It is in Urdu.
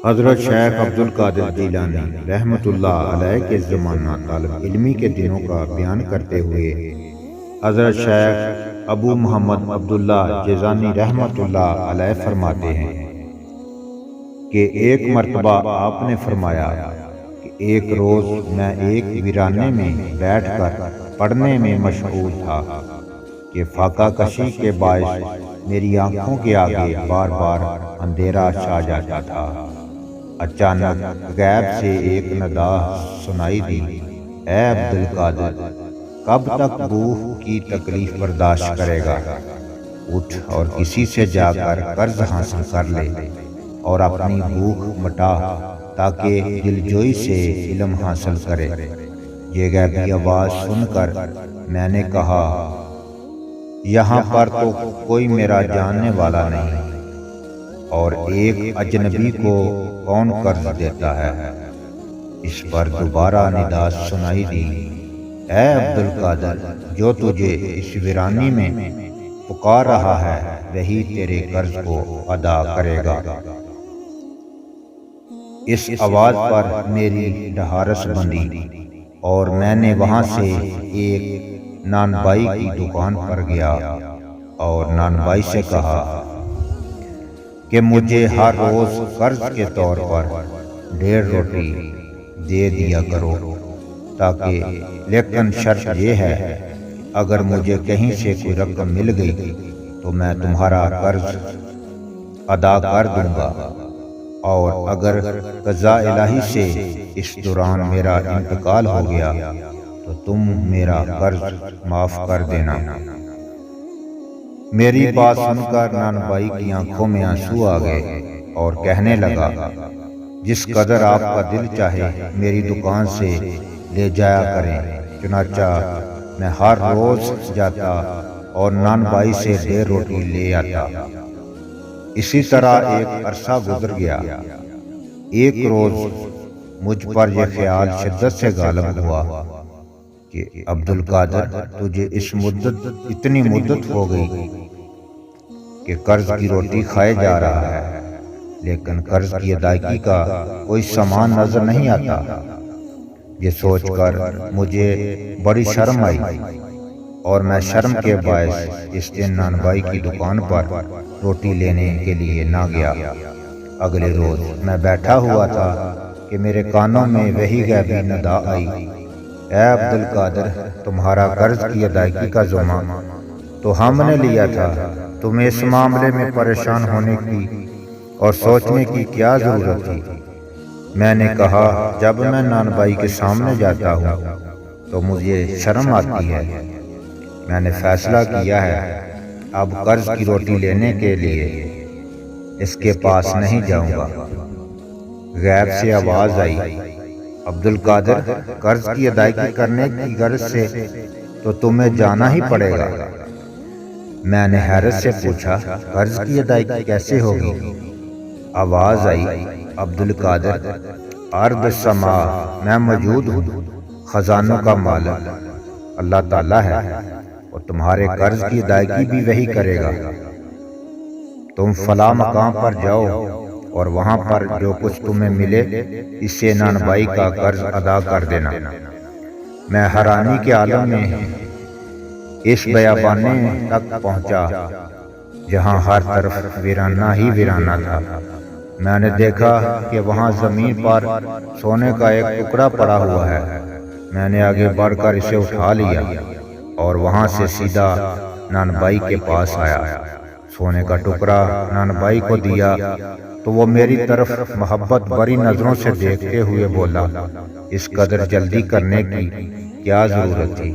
حضرت شیخ عبدالقادر جیلانی رحمۃ اللہ علیہ کے زمانہ طالب علمی کے دنوں کا بیان کرتے ہوئے حضرت شیخ ابو محمد عبداللہ جیزانی رحمۃ اللہ علیہ فرماتے ہیں کہ ایک مرتبہ آپ نے فرمایا کہ ایک روز میں ایک ویرانے میں بیٹھ کر پڑھنے میں مشغول تھا کہ فاقہ کشی کے باعث میری آنکھوں کے آگے بار بار اندھیرا چھا جاتا تھا۔ اچانک غیب سے ایک ندا سنائی دی، اے عبدالقادر، کب تک بھوک کی تکلیف برداشت کرے گا؟ اٹھ اور کسی سے جا کر قرض حاصل کر لے اور اپنی بھوک مٹا تاکہ دلجوئی سے علم حاصل کرے۔ یہ غیبی آواز سن کر میں نے کہا، یہاں پر تو کوئی میرا جاننے والا نہیں، اور ایک اجنبی کو کون قرض دیتا ہے؟ اس پر دوبارہ ندا سنائی دی، اے عبدالقادر، جو تجھے اس ویرانی میں پکار رہا ہے وہی تیرے قرض کو ادا کرے گا۔ اس آواز پر میری ڈھارس بندھی اور میں نے وہاں سے ایک نان بائی کی دکان پر گیا اور نان بائی سے کہا کہ مجھے ہر روز قرض کے طور پر 1.5 روٹی دے دیا کرو، تاکہ لیکن شرط یہ ہے اگر مجھے کہیں سے کوئی رقم مل گئی تو میں تمہارا قرض ادا کر دوں گا، اور اگر قضاء الہی سے اس دوران میرا انتقال ہو گیا تو تم میرا قرض معاف کر دینا۔ میری بات سن کر نان بائی کی آنکھوں میں آنسو آ گئے اور کہنے لگا، جس قدر آپ کا دل چاہے میری دکان سے لے جایا کریں۔ چنانچہ میں ہر روز جاتا اور نان بائی سے 1.5 روٹی لے آتا۔ اسی طرح ایک عرصہ گزر گیا۔ ایک روز مجھ پر یہ خیال شدت سے غالب ہوا کہ عبدالقادر، تجھے اتنی مدت ہو گئی کہ قرض کی روٹی کھائے جا رہا ہے، لیکن قرض کی ادائیگی کا کوئی سامان نظر نہیں آتا۔ یہ سوچ کر مجھے بڑی شرم آئی اور میں شرم کے باعث اس دن نان بائی کی دکان پر روٹی لینے کے لیے نہ گیا۔ اگلے روز میں بیٹھا ہوا تھا کہ میرے کانوں میں وہی غیبی ندا آئی، اے عبدالقادر، تمہارا قرض کی ادائیگی کا ذمہ تو ہم نے لیا تھا، تمہیں اس معاملے میں پریشان ہونے کی اور سوچنے کی کیا ضرورت تھی؟ میں نے کہا، جب میں نان بائی کے سامنے جاتا ہوں تو مجھے شرم آتی ہے۔ میں نے فیصلہ کیا ہے اب قرض کی روٹی لینے کے لیے اس کے پاس نہیں جاؤں گا۔ غیب سے آواز آئی، عبدالقادر، قرض کی ادائیگی کرنے کی غرض سے تو تمہیں جانا ہی پڑے گا۔ میں نے حیرت سے پوچھا، قرض کی ادائیگی کیسے ہوگی؟ آواز آئی، عبدالقادر، ارض السماء، میں موجود ہوں، خزانوں کا مالک اللہ تعالیٰ ہے، اور تمہارے قرض کی ادائیگی بھی وہی کرے گا۔ تم فلاں مقام پر جاؤ اور وہاں پر جو کچھ تمہیں ملے اس سے نان بائی کا قرض ادا کر دینا۔ میں حیرانی کے عالم میں اس بیابانے تک پہنچا جہاں ہر طرف ویرانہ ہی ویرانہ تھا۔ میں نے دیکھا کہ وہاں زمین پر سونے کا ایک ٹکڑا پڑا ہوا ہے۔ میں نے آگے بڑھ کر اسے اٹھا لیا اور وہاں سے سیدھا نان بائی کے پاس آیا۔ سونے کا ٹکڑا نان بائی کو دیا تو وہ میری طرف محبت بھری نظروں سے دیکھتے ہوئے بولا، اس قدر جلدی کرنے کی کیا ضرورت تھی؟